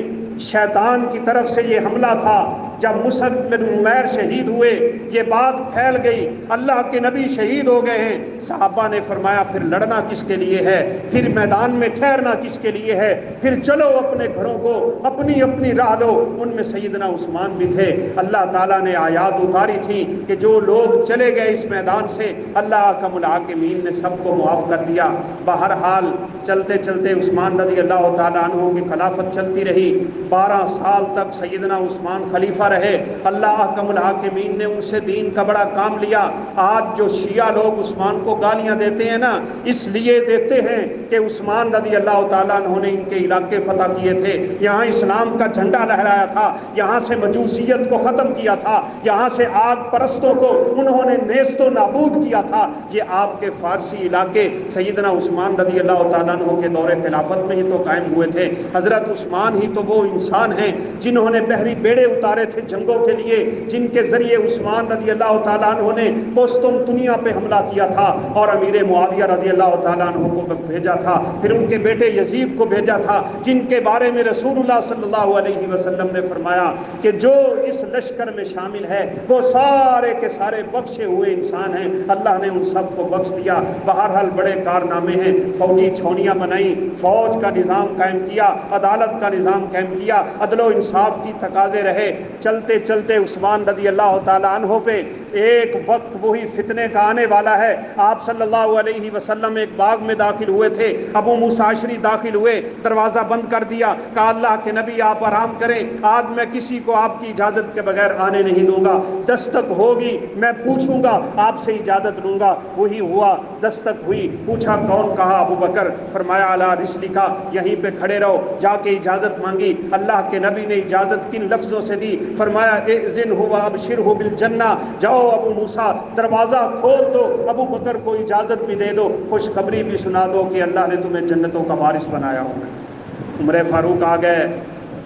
شیطان کی طرف سے یہ حملہ تھا، جب مصعب بن عمیر شہید ہوئے یہ بات پھیل گئی اللہ کے نبی شہید ہو گئے ہیں، صحابہ نے فرمایا پھر لڑنا کس کے لیے ہے، پھر میدان میں ٹھہرنا کس کے لیے ہے، پھر چلو اپنے گھروں کو اپنی اپنی راہ لو۔ ان میں سیدنا عثمان بھی تھے۔ اللہ تعالیٰ نے آیات اتاری تھی کہ جو لوگ چلے گئے اس میدان سے اللہ احکم الحاکمین نے سب کو معاف کر دیا۔ بہرحال چلتے چلتے عثمان رضی اللہ تعالیٰ عنہ کی خلافت چلتی رہی، 12 سال تک سیدنا عثمان خلیفہ رہے۔ اللہ احکم الحاکمین نے ان سے دین کا بڑا کام لیا۔ آج جو شیعہ لوگ عثمان کو گالیاں دیتے ہیں نا، اس لیے دیتے ہیں کہ عثمان رضی اللہ تعالیٰ عنہ نے ان کے علاقے فتح کیے تھے، یہاں اسلام کا جھنڈا لہرایا تھا، یہاں سے مجوسیت کو ختم کیا تھا، یہاں سے آگ پرستوں کو انہوں نے نیست و نابود کیا تھا۔ یہ آپ کے فارسی علاقے سیدنا عثمان رضی اللہ تعالیٰ عنہ کے دور خلافت میں ہی تو قائم ہوئے تھے۔ حضرت عثمان ہی تو وہ انسان ہیں جنہوں نے بحری بیڑے اتارے تھے جنگوں کے لیے، جن کے ذریعے عثمان رضی اللہ تعالیٰ عنہ نے قسطنطنیہ پہ حملہ کیا تھا اور امیر معاویہ رضی اللہ تعالیٰ عنہ کو بھیجا تھا، پھر ان کے بیٹے یزید کو بھیجا تھا، جن کے بارے میں رسول اللہ صلی اللہ علیہ وسلم نے فرمایا کہ جو اس لشکر میں شامل ہے وہ سارے کے سارے بخشے ہوئے انسان ہیں، اللہ نے ان سب کو بخش دیا۔ بہرحال بڑے کارنامے ہیں، فوجی چھونیاں بنائی، فوج کا نظام قائم کیا، عدالت کا نظام قائم کیا، عدل و انصاف کی تقاضے رہے۔ چلتے چلتے عثمان رضی اللہ تعالیٰ عنہ پہ ایک وقت وہی فتنے کا آنے والا ہے۔ آپ صلی اللہ علیہ وسلم ایک باغ میں داخل ہوئے تھے، ابو موسیٰ اشعری داخل ہوئے، دروازہ بند کر دیا، کہا اللہ کے نبی آپ آرام کریں، آج میں کسی کو آپ کی اجازت کے بغیر آنے نہیں دوں گا، دستک ہوگی میں پوچھوں گا آپ سے اجازت لوں گا۔ وہی ہوا، دستک ہوئی، پوچھا کون؟ کہا ابو بکر۔ فرمایا اعلیٰ رسلکا، یہیں پہ کھڑے رہو۔ جا کے اجازت مانگی، اللہ کے نبی نے اجازت کن لفظوں سے دی؟ فرمایا اذن ہوا ابشرہ بالجنہ، جاؤ ابو موسیٰ دروازہ کھول دو، ابو بکر کو اجازت بھی دے دو، خوشخبری بھی سنا دو کہ اللہ نے تمہیں جنتوں کا وارث بنایا ہوا ہے۔ عمر فاروق آ گئے،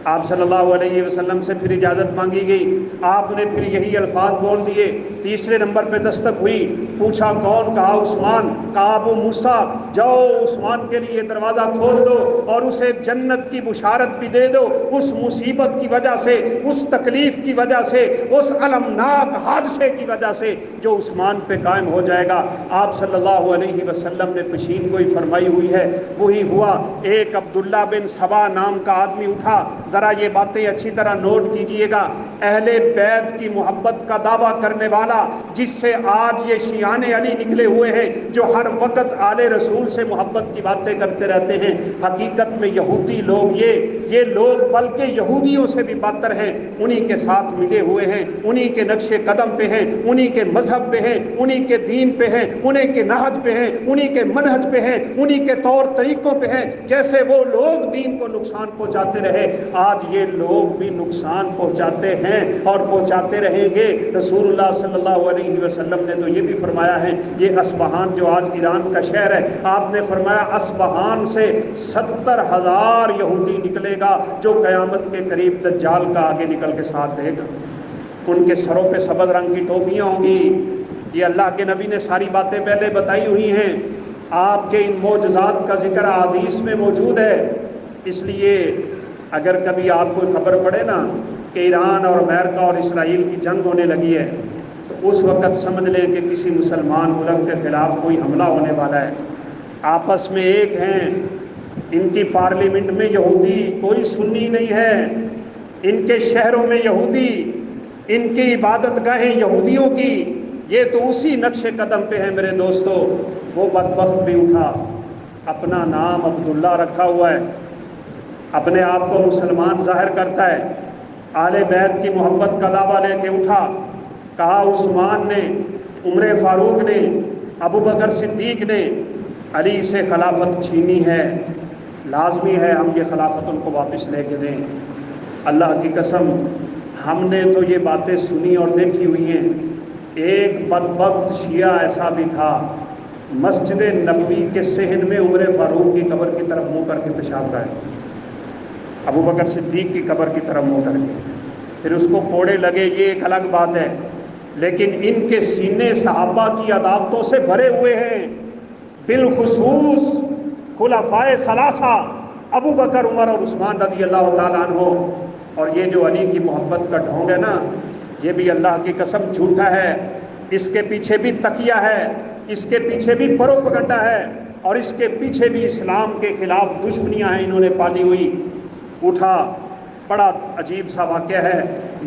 آپ صلی اللہ علیہ وسلم سے پھر اجازت مانگی گئی، آپ نے پھر یہی الفاظ بول دیے۔ تیسرے نمبر پہ دستک ہوئی، پوچھا کون؟ کہا عثمان۔ کہا ابو موسیٰ جاؤ عثمان کے لیے دروازہ کھول دو اور اسے جنت کی بشارت بھی دے دو، اس مصیبت کی وجہ سے، اس تکلیف کی وجہ سے، اس المناک حادثے کی وجہ سے جو عثمان پہ قائم ہو جائے گا۔ آپ صلی اللہ علیہ وسلم نے پیشین گوئی فرمائی ہوئی ہے، وہی ہوا۔ ایک عبداللہ بن سبا نام کا آدمی اٹھا، ذرا یہ باتیں اچھی طرح نوٹ کیجئے گا۔ اہل بیت کی محبت کا دعویٰ کرنے والا، جس سے آج یہ شیعان علی نکلے ہوئے ہیں جو ہر وقت آل رسول سے محبت کی باتیں کرتے رہتے ہیں، حقیقت میں یہودی لوگ یہ لوگ بلکہ یہودیوں سے بھی بدتر ہیں، انہی کے ساتھ ملے ہوئے ہیں، انہی کے نقش قدم پہ ہیں، انہی کے مذہب پہ ہیں، انہی کے دین پہ ہیں، انہی کے نہج پہ ہیں، انہی کے منہج پہ ہیں، انہی کے طور طریقوں پہ ہیں۔ جیسے وہ لوگ دین کو نقصان پہنچاتے رہے، آج یہ لوگ بھی نقصان پہنچاتے ہیں اور پہنچاتے رہیں گے۔ رسول اللہ صلی اللہ علیہ وسلم نے تو یہ بھی فرمایا ہے، یہ اصفہان جو آج ایران کا شہر ہے، آپ نے فرمایا اصفہان سے 70,000 یہودی نکلے گا جو قیامت کے قریب دجال کا آگے نکل کے ساتھ دے گا، ان کے سروں پہ سبز رنگ کی ٹوپیاں ہوں گی۔ یہ اللہ کے نبی نے ساری باتیں پہلے بتائی ہوئی ہیں، آپ کے ان معجزات کا ذکر حدیث میں موجود ہے۔ اس لیے اگر کبھی آپ کو خبر پڑے نا کہ ایران اور امریکہ اور اسرائیل کی جنگ ہونے لگی ہے، تو اس وقت سمجھ لیں کہ کسی مسلمان ملک کے خلاف کوئی حملہ ہونے والا ہے۔ آپس میں ایک ہیں، ان کی پارلیمنٹ میں یہودی، کوئی سنی نہیں ہے، ان کے شہروں میں یہودی، ان کی عبادت گاہیں یہودیوں کی، یہ تو اسی نقش قدم پہ ہیں میرے دوستو۔ وہ بدبخت بھی اٹھا، اپنا نام عبداللہ رکھا ہوا ہے، اپنے آپ کو مسلمان ظاہر کرتا ہے، آل بیت کی محبت کا دعویٰ لے کے اٹھا۔ کہا عثمان نے، عمر فاروق نے، ابو بکر صدیق نے علی سے خلافت چھینی ہے، لازمی ہے ہم یہ خلافت ان کو واپس لے کے دیں۔ اللہ کی قسم ہم نے تو یہ باتیں سنی اور دیکھی ہوئی ہیں۔ ایک بدبخت شیعہ ایسا بھی تھا، مسجد نبوی کے صحن میں عمر فاروق کی قبر کی طرف منہ کر کے پیشاب کرے، ابو بکر صدیق کی قبر کی طرف منہ کر کے، پھر اس کو کوڑے لگے، یہ ایک الگ بات ہے، لیکن ان کے سینے صحابہ کی عداوتوں سے بھرے ہوئے ہیں، بالخصوص خلفائے ثلاثہ ابو بکر، عمر اور عثمان رضی اللہ تعالیٰ عنہ۔ اور یہ جو علی کی محبت کا ڈھونگ ہے نا، یہ بھی اللہ کی قسم جھوٹا ہے، اس کے پیچھے بھی تقیہ ہے، اس کے پیچھے بھی پروپگنڈا ہے، اور اس کے پیچھے بھی اسلام کے خلاف دشمنیاں ہیں انہوں نے پالی ہوئی۔ اٹھا، بڑا عجیب سا واقعہ ہے،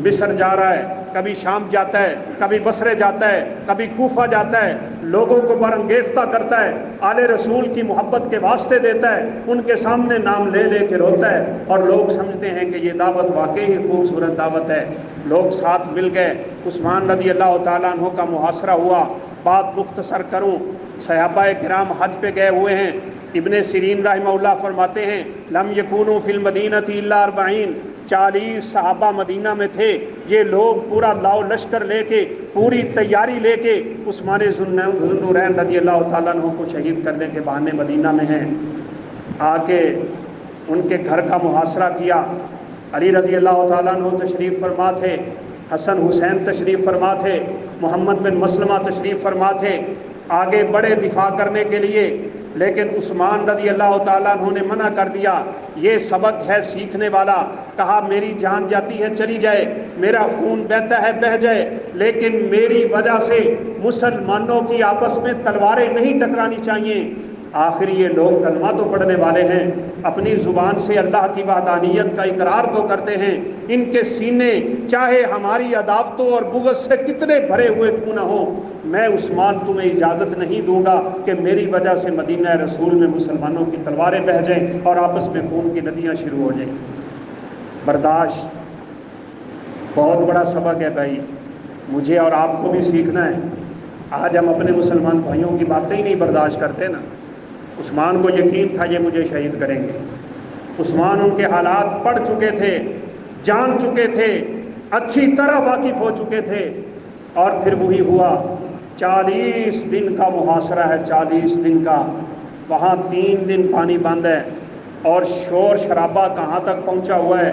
مصر جا رہا ہے، کبھی شام جاتا ہے، کبھی بصرے جاتا ہے، کبھی کوفہ جاتا ہے، لوگوں کو برانگیختہ کرتا ہے، آل رسول کی محبت کے واسطے دیتا ہے، ان کے سامنے نام لے لے کے روتا ہے، اور لوگ سمجھتے ہیں کہ یہ دعوت واقعی ہی خوبصورت دعوت ہے۔ لوگ ساتھ مل گئے، عثمان رضی اللہ تعالیٰ عنہ کا محاصرہ ہوا۔ بات مختصر کروں، صحابہ کرام حج پہ گئے ہوئے ہیں، ابن سیرین رحمہ اللہ فرماتے ہیں لم یکونوا فی المدینۃ الا 40، 40 صحابہ مدینہ میں تھے۔ یہ لوگ پورا لاؤ لشکر لے کے، پوری تیاری لے کے عثمان ذوالنورین رضی اللہ تعالیٰ عنہ کو شہید کرنے کے بہانے مدینہ میں ہیں۔ آ کے ان کے گھر کا محاصرہ کیا۔ علی رضی اللہ تعالیٰ عنہ تشریف فرما تھے، حسن حسین تشریف فرما تھے، محمد بن مسلمہ تشریف فرما تھے، آگے بڑے دفاع کرنے کے لیے، لیکن عثمان رضی اللہ تعالیٰ عنہ نے منع کر دیا۔ یہ سبق ہے سیکھنے والا، کہا میری جان جاتی ہے چلی جائے، میرا خون بہتا ہے بہہ جائے، لیکن میری وجہ سے مسلمانوں کی آپس میں تلواریں نہیں ٹکرانی چاہیے۔ آخر یہ لوگ کلمہ تو پڑھنے والے ہیں، اپنی زبان سے اللہ کی وحدانیت کا اقرار تو کرتے ہیں، ان کے سینے چاہے ہماری عداوتوں اور بغض سے کتنے بھرے ہوئے کیوں نہ ہوں، میں عثمان تمہیں اجازت نہیں دوں گا کہ میری وجہ سے مدینہ رسول میں مسلمانوں کی تلواریں بہہ جائیں اور آپس میں خون کی ندیاں شروع ہو جائیں۔ برداشت بہت بڑا سبق ہے بھائی، مجھے اور آپ کو بھی سیکھنا ہے۔ آج ہم اپنے مسلمان بھائیوں کی باتیں ہی نہیں برداشت کرتے نا۔ عثمان کو یقین تھا یہ مجھے شہید کریں گے، عثمان ان کے حالات پڑھ چکے تھے، جان چکے تھے، اچھی طرح واقف ہو چکے تھے، اور پھر وہی ہوا۔ 40 دن کا محاصرہ ہے، 40 دن کا، وہاں 3 دن پانی بند ہے، اور شور شرابہ کہاں تک پہنچا ہوا ہے،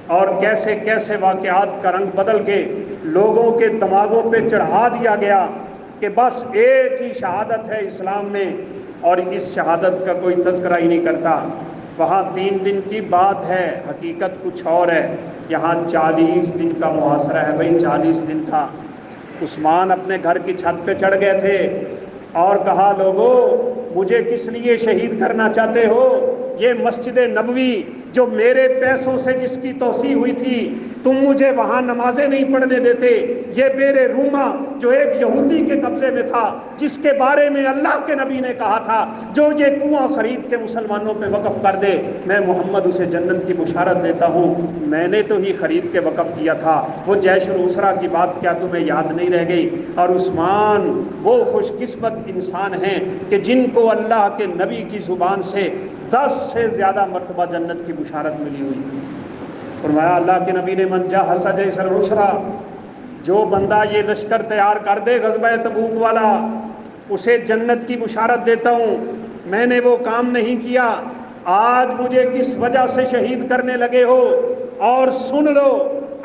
اور کیسے کیسے واقعات کا رنگ بدل کے لوگوں کے دماغوں پہ چڑھا دیا گیا کہ بس ایک ہی شہادت ہے اسلام میں، اور اس شہادت کا کوئی تذکرہ ہی نہیں کرتا۔ وہاں 3 دن کی بات ہے، حقیقت کچھ اور ہے۔ یہاں 40 دن کا محاصرہ ہے بھائی، 40 دن کا۔ عثمان اپنے گھر کی چھت پہ چڑھ گئے تھے اور کہا لوگو مجھے کس لیے شہید کرنا چاہتے ہو؟ یہ مسجد نبوی جو میرے پیسوں سے جس کی توسیع ہوئی تھی، تم مجھے وہاں نمازیں نہیں پڑھنے دیتے۔ یہ بیر روما جو ایک یہودی کے قبضے میں تھا، جس کے بارے میں اللہ کے نبی نے کہا تھا جو یہ کنواں خرید کے مسلمانوں پہ وقف کر دے میں محمد اسے جنت کی بشارت دیتا ہوں، میں نے تو ہی خرید کے وقف کیا تھا۔ وہ جیش الاسرا کی بات کیا تمہیں یاد نہیں رہ گئی؟ اور عثمان وہ خوش قسمت انسان ہیں کہ جن کو اللہ کے نبی کی زبان سے 10 سے زیادہ مرتبہ جنت کی بشارت ملی ہوئی۔ فرمایا اللہ کے نبی نے من جہز جیش الاسرا، جو بندہ یہ لشکر تیار کر دے غزوہ تبوک والا، اسے جنت کی بشارت دیتا ہوں۔ میں نے وہ کام نہیں کیا، آج مجھے کس وجہ سے شہید کرنے لگے ہو؟ اور سن لو،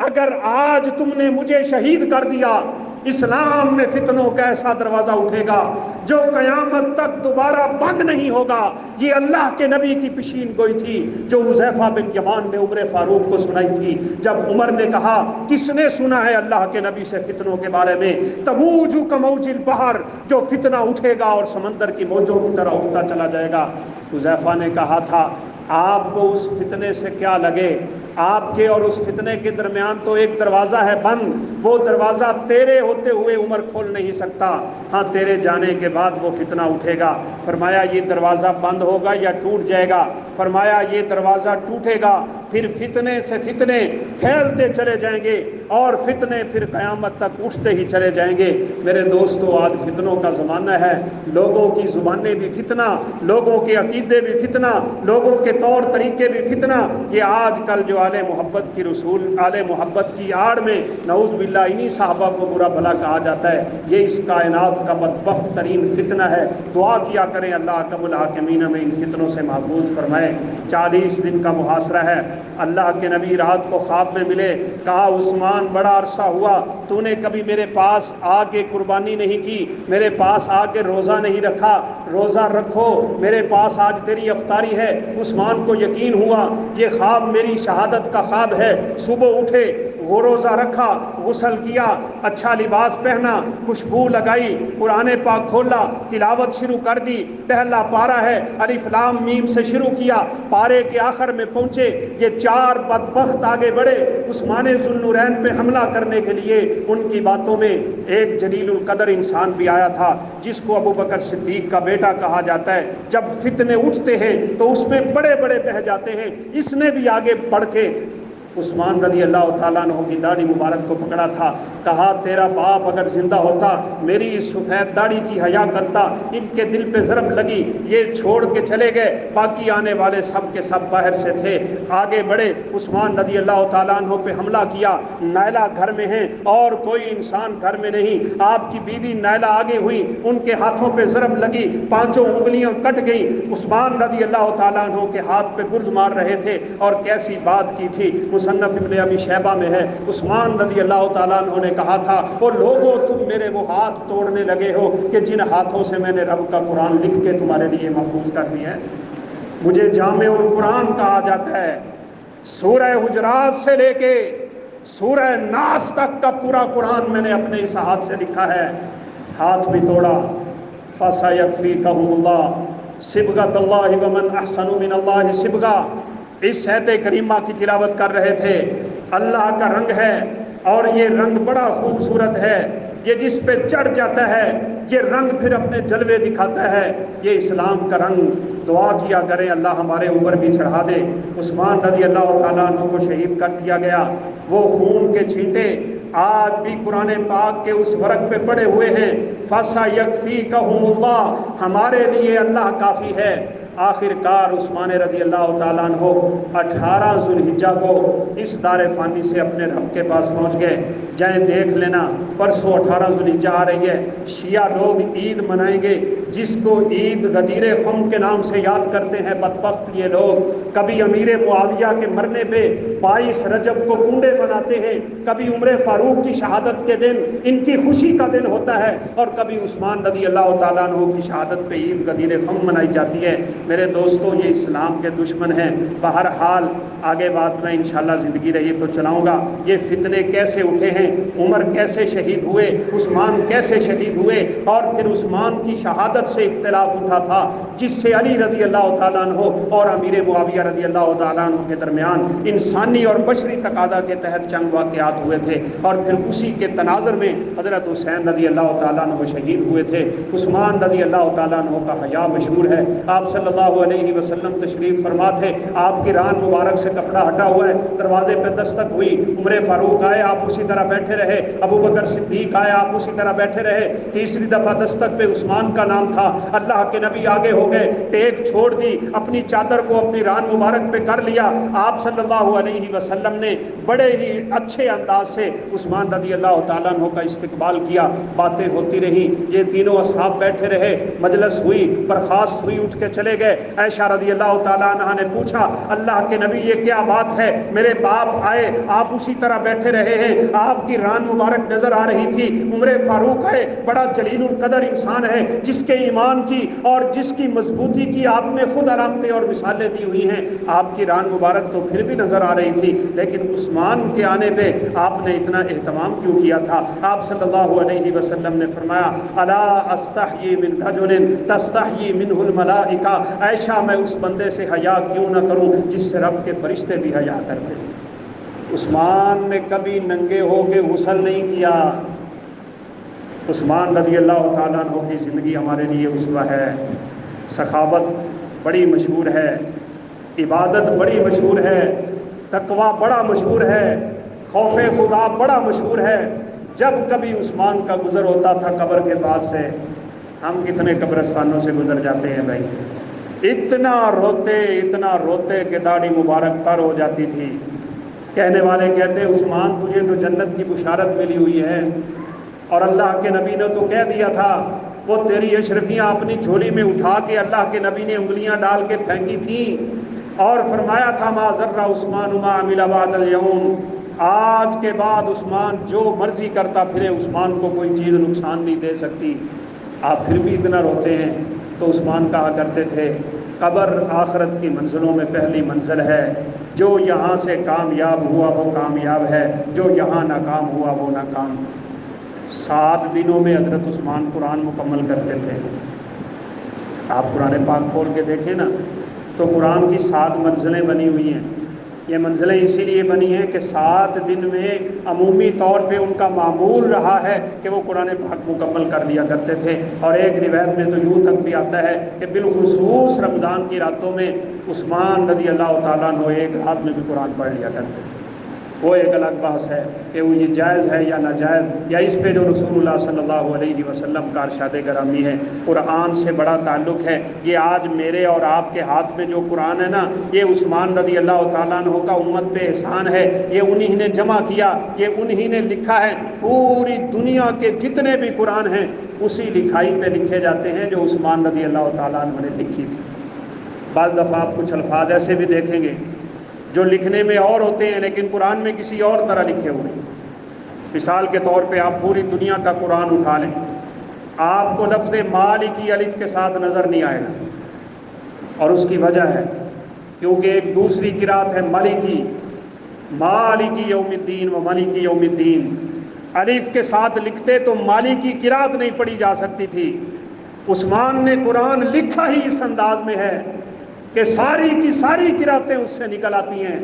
اگر آج تم نے مجھے شہید کر دیا، اسلام میں فتنوں کا ایسا دروازہ اٹھے گا جو قیامت تک دوبارہ بند نہیں ہوگا۔ یہ اللہ کے نبی کی پیشین گوئی تھی جو حذیفہ بن یمان نے عمر فاروق کو سنائی تھی، جب عمر نے کہا کس نے سنا ہے اللہ کے نبی سے فتنوں کے بارے میں؟ تموج کموج البحر، جو فتنہ اٹھے گا اور سمندر کی موجوں کی طرح اٹھتا چلا جائے گا۔ حذیفہ نے کہا تھا آپ کو اس فتنے سے کیا لگے، آپ کے اور اس فتنے کے درمیان تو ایک دروازہ ہے بند، وہ دروازہ تیرے ہوتے ہوئے عمر کھول نہیں سکتا، ہاں تیرے جانے کے بعد وہ فتنہ اٹھے گا۔ فرمایا یہ دروازہ بند ہوگا یا ٹوٹ جائے گا؟ فرمایا یہ دروازہ ٹوٹے گا، پھر فتنے سے فتنے پھیلتے چلے جائیں گے اور فتنے پھر قیامت تک اٹھتے ہی چلے جائیں گے۔ میرے دوستو آج فتنوں کا زمانہ ہے، لوگوں کی زبانیں بھی فتنہ، لوگوں کے عقیدے بھی فتنہ، لوگوں کے طور طریقے بھی فتنہ۔ یہ آج کل جو آل محبت کی رسول آل محبت کی آڑ میں نعوذ باللہ انہی صحابہ کو برا بھلا کہا جاتا ہے، یہ اس کائنات کا بدبخت ترین فتنہ ہے۔ دعا کیا کریں اللہ رب العالمین ہمیں ان فتنوں سے محفوظ فرمائے۔ 40 دن کا محاصرہ ہے۔ اللہ کے نبی رات کو خواب میں ملے، کہا عثمان بڑا عرصہ ہوا تو نے کبھی میرے پاس آ کے قربانی نہیں کی، میرے پاس آ کے روزہ نہیں رکھا، روزہ رکھو، میرے پاس آج تیری افطاری ہے۔ عثمان کو یقین ہوا یہ خواب میری شہادت کا خواب ہے۔ صبح اٹھے، وہ روزہ رکھا، غسل کیا، اچھا لباس پہنا، خوشبو لگائی، قرآن پاک کھولا، تلاوت شروع کر دی۔ پہلا پارہ ہے، الف لام میم سے شروع کیا، پارے کے آخر میں پہنچے، یہ 4 بدبخت آگے بڑھے عثمان ذو النورین پہ حملہ کرنے کے لیے۔ ان کی باتوں میں ایک جلیل القدر انسان بھی آیا تھا جس کو ابو بکر صدیق کا بیٹا کہا جاتا ہے۔ جب فتنے اٹھتے ہیں تو اس میں بڑے بڑے بہہ جاتے ہیں، اس نے بھی آگے بڑھ کے عثمان رضی اللہ تعالیٰ عنہ کی داڑھی مبارک کو پکڑا تھا، کہا تیرا باپ اگر زندہ ہوتا میری اس سفید داڑھی کی حیا کرتا۔ ان کے دل پہ ضرب لگی، یہ چھوڑ کے چلے گئے، باقی آنے والے سب کے سب باہر سے تھے، آگے بڑھے، عثمان رضی اللہ تعالیٰ عنہ پہ حملہ کیا۔ نائلہ گھر میں ہیں اور کوئی انسان گھر میں نہیں، آپ کی بیوی نائلہ آگے ہوئی، ان کے ہاتھوں پہ ضرب لگی، 5 انگلیاں کٹ گئیں۔ عثمان رضی اللہ تعالیٰ عنہ کے ہاتھ پہ گرز مار رہے تھے، اور کیسی بات کی تھی، مصنف ابن ابی شیبہ میں ہے، عثمان رضی اللہ تعالیٰ عنہ نے کہا تھا اور لوگوں تم میرے وہ ہاتھ توڑنے لگے ہو کہ جن ہاتھوں سے میں نے رب کا قرآن لکھ کے تمہارے لیے محفوظ کر دیا ہے۔ مجھے جامع القرآن کہا جاتا ہے، سورہ حجرات سے لے کے سورہ ناس تک کا پورا قرآن میں نے اپنے اس ہاتھ سے لکھا ہے۔ ہاتھ بھی توڑا، فَسَيَكْفِيكَهُمُ اللَّهُ صِبْغَةَ اللَّهِ وَمَنْ أَحْسَنُ مِنَ اللَّهِ صِبْغَةً۔ اس آیت کریمہ کی تلاوت کر رہے تھے۔ اللہ کا رنگ ہے اور یہ رنگ بڑا خوبصورت ہے، یہ جس پہ چڑھ جاتا ہے یہ رنگ پھر اپنے جلوے دکھاتا ہے، یہ اسلام کا رنگ۔ دعا کیا کریں اللہ ہمارے اوپر بھی چڑھا دے۔ عثمان رضی اللہ تعالیٰ عنہ کو شہید کر دیا گیا، وہ خون کے چھینٹے آج بھی قرآن پاک کے اس ورق پہ پڑے ہوئے ہیں، فَسَيَكْفِيكَهُمُ اللَّهُ، ہمارے لیے اللہ کافی ہے۔ آخر کار عثمان رضی اللہ تعالیٰ عنہ 18 ذوالحجہ کو اس دار فانی سے اپنے رب کے پاس پہنچ گئے۔ جائیں دیکھ لینا، پرسوں 18 ذوالحجہ آ رہی ہے، شیعہ لوگ عید منائیں گے، جس کو عید غدیر خم کے نام سے یاد کرتے ہیں بدبخت یہ لوگ، کبھی امیر معاویہ کے مرنے پہ 22 رجب کو کنڈے مناتے ہیں، کبھی عمر فاروق کی شہادت کے دن ان کی خوشی کا دن ہوتا ہے، اور کبھی عثمان رضی اللہ تعالیٰ عنہ کی شہادت پہ عید غدیر خم منائی جاتی ہے۔ میرے دوستوں، یہ اسلام کے دشمن ہیں۔ بہرحال آگے بات میں انشاءاللہ زندگی رہی تو چلاؤں گا۔ یہ فتنے کیسے اٹھے ہیں، عمر کیسے شہید ہوئے، عثمان کیسے شہید ہوئے، اور پھر عثمان کی شہادت سے اختلاف اٹھا تھا جس سے علی رضی اللہ تعالیٰ عنہ اور امیر معاویہ رضی اللہ تعالیٰ عنہ کے درمیان انسانی اور بشری تقاضا کے تحت چند واقعات ہوئے تھے، اور پھر اسی کے تناظر میں حضرت حسین رضی اللہ تعالیٰ عنہ شہید ہوئے تھے۔ عثمان رضی اللہ تعالیٰ عنہ کا حیا مشہور ہے۔ آپ صلی اللہ علیہ وسلم تشریف فرما تھے، آپ کی ران مبارک سے کپڑا ہٹا ہوا ہے، دروازے پہ دستک ہوئی، عمر فاروق آئے، آپ اسی طرح بیٹھے رہے، ابو بکر صدیق آئے، آپ اسی طرح بیٹھے رہے، تیسری دفعہ دستک پہ عثمان کا نام تھا، اللہ کے نبی آگے ہو گئے، ٹیک چھوڑ دی، اپنی چادر کو اپنی ران مبارک پہ کر لیا۔ آپ صلی اللہ علیہ وسلم نے بڑے ہی اچھے انداز سے عثمان رضی اللہ تعالیٰ عنہ کا استقبال کیا، باتیں ہوتی رہی، یہ تینوں اصحاب بیٹھے رہے، مجلس ہوئی، برخاست ہوئی، اٹھ کے چلے گئے۔ عائشہ رضی اللہ تعالیٰ عنہ نے پوچھا، اللہ کے نبی یہ کیا بات ہے، میرے باپ آئے، آپ اسی طرح بیٹھے رہے ہیں، آپ کی ران مبارک نظر آ رہی تھی، عمر فاروق آئے، بڑا جلیل القدر انسان ہے، جس کے ایمان کی اور جس کی مضبوطی کی آپ نے خود علامتیں اور مثالیں دی ہوئی ہیں، آپ کی ران مبارک تو پھر بھی نظر آ رہی تھی، لیکن عثمان کے آنے پہ آپ نے اتنا اہتمام کیوں کیا تھا؟ آپ صلی اللہ علیہ وسلم نے فرمایا، الا استحیی من رجل تستحیی منہ الملائکہ، عائشہ میں اس بندے سے حیا کیوں نہ کروں جس سے رب کے فرشتے بھی حیا کرتے ہیں۔ عثمان نے کبھی ننگے ہو کے غسل نہیں کیا۔ عثمان رضی اللہ تعالیٰ عنہ کی زندگی ہمارے لیے اسوہ ہے۔ سخاوت بڑی مشہور ہے، عبادت بڑی مشہور ہے، تقوی بڑا مشہور ہے، خوف خدا بڑا مشہور ہے۔ جب کبھی عثمان کا گزر ہوتا تھا قبر کے پاس سے، ہم کتنے قبرستانوں سے گزر جاتے ہیں بھائی، اتنا روتے کہ داڑھی مبارک تر ہو جاتی تھی۔ کہنے والے کہتے، عثمان تجھے تو جنت کی بشارت ملی ہوئی ہے، اور اللہ کے نبی نے تو کہہ دیا تھا، وہ تیری اشرفیاں اپنی جھولی میں اٹھا کے اللہ کے نبی نے انگلیاں ڈال کے پھینکی تھیں، اور فرمایا تھا ما ذر عثمان ما عمل بعد اليوم، آج کے بعد عثمان جو مرضی کرتا پھرے، عثمان کو کوئی چیز نقصان نہیں دے سکتی۔ آپ پھر بھی اتنا روتے ہیں۔ تو عثمان کہا کرتے تھے، قبر آخرت کی منزلوں میں پہلی منزل ہے، جو یہاں سے کامیاب ہوا وہ کامیاب ہے، جو یہاں ناکام ہوا وہ ناکام۔ 7 دنوں میں حضرت عثمان قرآن مکمل کرتے تھے۔ آپ قرآن پاک کھول کے دیکھیں نا، تو قرآن کی 7 منزلیں بنی ہوئی ہیں۔ یہ منزلیں اسی لیے بنی ہیں کہ 7 دن میں عمومی طور پہ ان کا معمول رہا ہے کہ وہ قرآن پاک مکمل کر لیا کرتے تھے۔ اور ایک روایت میں تو یوں تک بھی آتا ہے کہ بالخصوص رمضان کی راتوں میں عثمان رضی اللہ تعالیٰ عنہ ایک رات میں بھی قرآن پڑھ لیا کرتے تھے۔ وہ ایک الگ بحث ہے کہ وہ یہ جائز ہے یا ناجائز، یا اس پہ جو رسول اللہ صلی اللہ علیہ وسلم کا ارشاد گرامی ہے۔ قرآن سے بڑا تعلق ہے۔ یہ آج میرے اور آپ کے ہاتھ میں جو قرآن ہے نا، یہ عثمان رضی اللہ تعالیٰ عنہ کا امت پہ احسان ہے۔ یہ انہی نے جمع کیا، یہ انہی نے لکھا ہے۔ پوری دنیا کے جتنے بھی قرآن ہیں اسی لکھائی پہ لکھے جاتے ہیں جو عثمان رضی اللہ تعالیٰ عنہ نے لکھی تھی۔ بعض دفعہ آپ کچھ الفاظ ایسے بھی دیکھیں گے جو لکھنے میں اور ہوتے ہیں لیکن قرآن میں کسی اور طرح لکھے ہوئے ہیں۔ مثال کے طور پہ آپ پوری دنیا کا قرآن اٹھا لیں، آپ کو لفظ مالکی الف کے ساتھ نظر نہیں آئے گا، اور اس کی وجہ ہے کیونکہ ایک دوسری قرات ہے مالکی، مالکی یوم الدین و مالکی یوم الدین، الف کے ساتھ لکھتے تو مالکی قرات نہیں پڑھی جا سکتی تھی۔ عثمان نے قرآن لکھا ہی اس انداز میں ہے کہ ساری کی ساری قراتیں اس سے نکل آتی ہیں۔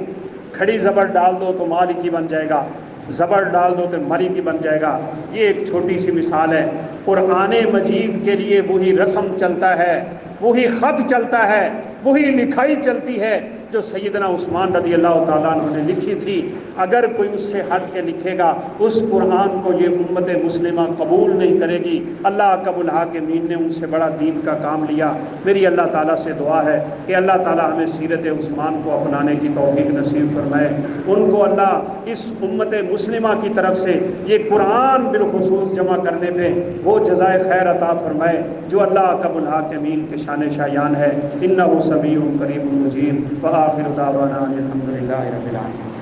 کھڑی زبر ڈال دو تو مالکی بن جائے گا، زبر ڈال دو تو مالکی بن جائے گا۔ یہ ایک چھوٹی سی مثال ہے۔ قرآن مجید کے لیے وہی رسم چلتا ہے، وہی خط چلتا ہے، وہی لکھائی چلتی ہے جو سیدنا عثمان رضی اللہ تعالیٰ عنہ نے لکھی تھی، اگر کوئی اس سے ہٹ کے لکھے گا اس قرآن کو یہ امت مسلمہ قبول نہیں کرے گی۔ اللہ اکرم الحاکمین نے ان سے بڑا دین کا کام لیا۔ میری اللہ تعالیٰ سے دعا ہے کہ اللہ تعالیٰ ہمیں سیرت عثمان کو اپنانے کی توفیق نصیب فرمائے، ان کو اللہ اس امت مسلمہ کی طرف سے یہ قرآن بالخصوص جمع کرنے پہ وہ جزائے خیر عطا فرمائے جو اللہ اکرم الحاکمین کے شان شایان ہے۔ انہ سمیع قریب مجیب وآخر دعوانا الحمد للہ رب العالمین۔